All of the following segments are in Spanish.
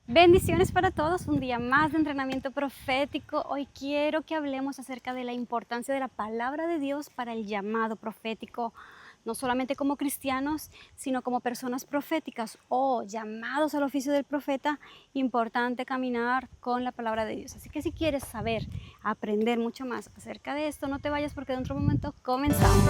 Bendiciones para todos, un día más de entrenamiento profético. Hoy quiero que hablemos acerca de la importancia de la palabra de Dios para el llamado profético, no solamente como cristianos, sino como personas proféticas o llamados al oficio del profeta. Importante caminar con la palabra de Dios. Así que si quieres saber, aprender mucho más acerca de esto, no te vayas porque dentro de un momento comenzamos.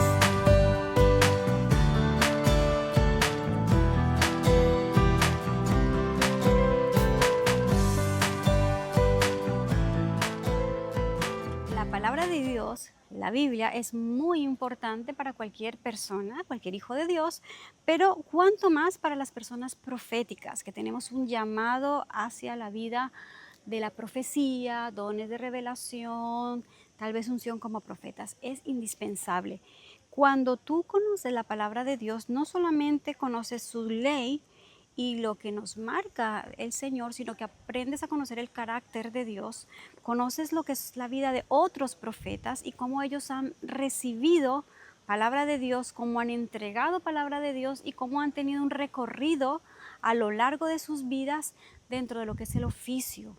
La palabra de Dios, la Biblia, es muy importante para cualquier persona, cualquier hijo de Dios, pero cuanto más para las personas proféticas, que tenemos un llamado hacia la vida de la profecía, dones de revelación, tal vez unción como profetas. Es indispensable. Cuando tú conoces la palabra de Dios, no solamente conoces su ley, y lo que nos marca el Señor, sino que aprendes a conocer el carácter de Dios, conoces lo que es la vida de otros profetas y cómo ellos han recibido palabra de Dios, cómo han entregado palabra de Dios y cómo han tenido un recorrido a lo largo de sus vidas dentro de lo que es el oficio.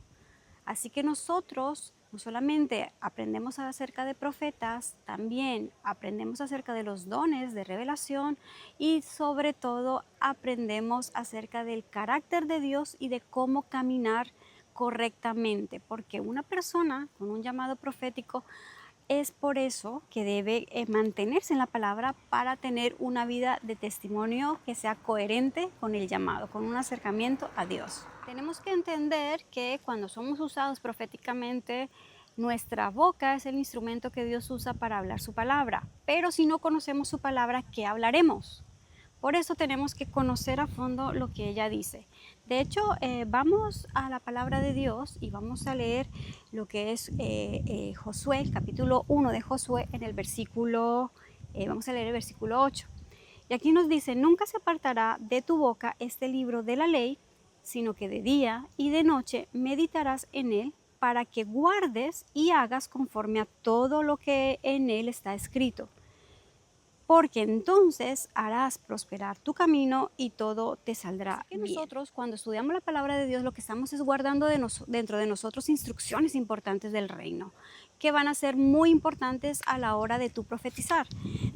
Así que nosotros no solamente aprendemos acerca de profetas, también aprendemos acerca de los dones de revelación y sobre todo aprendemos acerca del carácter de Dios y de cómo caminar correctamente, porque una persona con un llamado profético es por eso que debe mantenerse en la palabra para tener una vida de testimonio que sea coherente con el llamado, con un acercamiento a Dios. Tenemos que entender que cuando somos usados proféticamente, nuestra boca es el instrumento que Dios usa para hablar su palabra. Pero si no conocemos su palabra, ¿qué hablaremos? Por eso tenemos que conocer a fondo lo que ella dice. De hecho, vamos a la palabra de Dios y vamos a leer lo que es Josué, el capítulo 1 de Josué, en el versículo, vamos a leer el versículo 8. Y aquí nos dice, nunca se apartará de tu boca este libro de la ley, sino que de día y de noche meditarás en él para que guardes y hagas conforme a todo lo que en él está escrito, porque entonces harás prosperar tu camino y todo te saldrá bien. Nosotros, cuando estudiamos la palabra de Dios, lo que estamos es guardando dentro de nosotros instrucciones importantes del reino, que van a ser muy importantes a la hora de tu profetizar.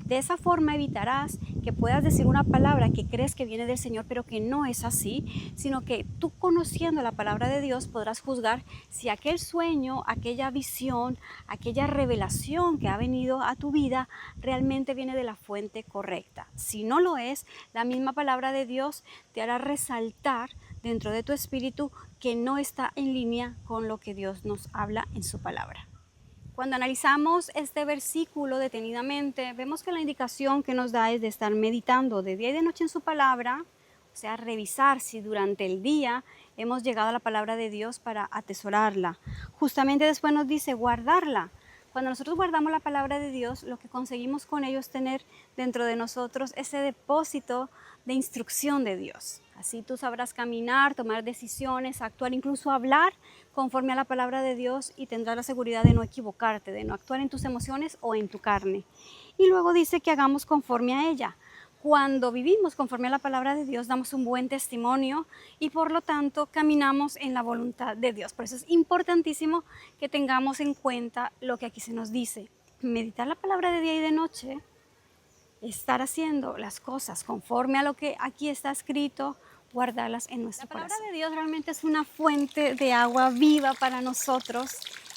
De esa forma evitarás que puedas decir una palabra que crees que viene del Señor, pero que no es así, sino que tú, conociendo la palabra de Dios, podrás juzgar si aquel sueño, aquella visión, aquella revelación que ha venido a tu vida realmente viene de la fuente correcta. Si no lo es, la misma palabra de Dios te hará resaltar dentro de tu espíritu que no está en línea con lo que Dios nos habla en su palabra. Cuando analizamos este versículo detenidamente, vemos que la indicación que nos da es de estar meditando de día y de noche en su palabra, o sea, revisar si durante el día hemos llegado a la palabra de Dios para atesorarla. Justamente después nos dice guardarla. Cuando nosotros guardamos la palabra de Dios, lo que conseguimos con ello es tener dentro de nosotros ese depósito de instrucción de Dios. Así tú sabrás caminar, tomar decisiones, actuar, incluso hablar conforme a la palabra de Dios y tendrás la seguridad de no equivocarte, de no actuar en tus emociones o en tu carne. Y luego dice que hagamos conforme a ella. Cuando vivimos conforme a la palabra de Dios, damos un buen testimonio y por lo tanto caminamos en la voluntad de Dios. Por eso es importantísimo que tengamos en cuenta lo que aquí se nos dice. Meditar la palabra de día y de noche, estar haciendo las cosas conforme a lo que aquí está escrito, guardarlas en nuestro corazón. La palabra de Dios realmente es una fuente de agua viva para nosotros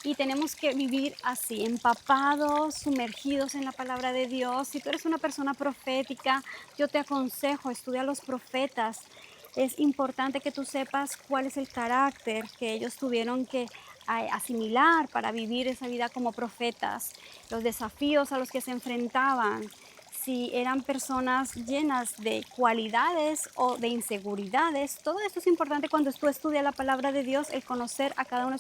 y tenemos que vivir así, empapados, sumergidos en la palabra de Dios. Si tú eres una persona profética, yo te aconsejo, estudia a los profetas. Es importante que tú sepas cuál es el carácter que ellos tuvieron que asimilar para vivir esa vida como profetas, los desafíos a los que se enfrentaban, si eran personas llenas de cualidades o de inseguridades. Todo esto es importante cuando tú estudias la palabra de Dios, el conocer a cada uno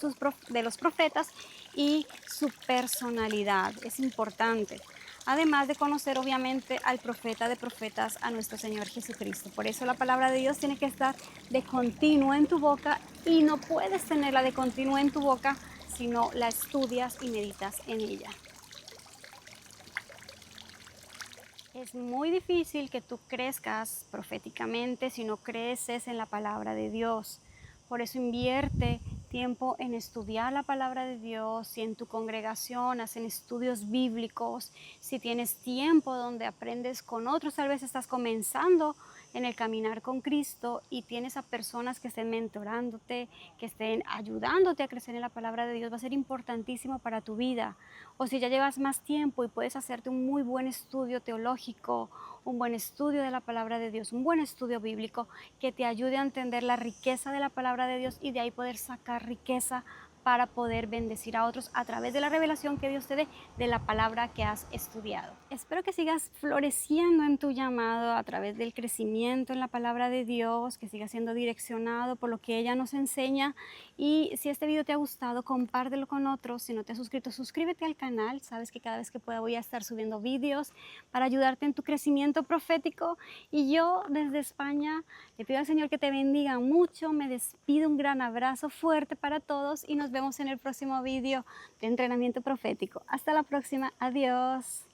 de los profetas y su personalidad. Es importante. Además de conocer obviamente al profeta de profetas, a nuestro Señor Jesucristo. Por eso la palabra de Dios tiene que estar de continuo en tu boca y no puedes tenerla de continuo en tu boca si no la estudias y meditas en ella. Es muy difícil que tú crezcas proféticamente si no creces en la palabra de Dios, Por eso invierte tiempo en estudiar la palabra de Dios, si en tu congregación hacen estudios bíblicos, si tienes tiempo donde aprendes con otros, tal vez estás comenzando en el caminar con Cristo y tienes a personas que estén mentorándote, que estén ayudándote a crecer en la palabra de Dios, va a ser importantísimo para tu vida. O si ya llevas más tiempo y puedes hacerte un muy buen estudio teológico, un buen estudio de la palabra de Dios, un buen estudio bíblico que te ayude a entender la riqueza de la palabra de Dios y de ahí poder sacar riqueza para poder bendecir a otros a través de la revelación que Dios te dé de la palabra que has estudiado. Espero que sigas floreciendo en tu llamado a través del crecimiento en la palabra de Dios, que sigas siendo direccionado por lo que ella nos enseña. Y si este video te ha gustado, compártelo con otros. Si no te has suscrito, suscríbete al canal. Sabes que cada vez que pueda voy a estar subiendo videos para ayudarte en tu crecimiento profético. Y yo desde España le pido al Señor que te bendiga mucho. Me despido, un gran abrazo fuerte para todos y nos vemos en el próximo video de entrenamiento profético. Hasta la próxima. Adiós.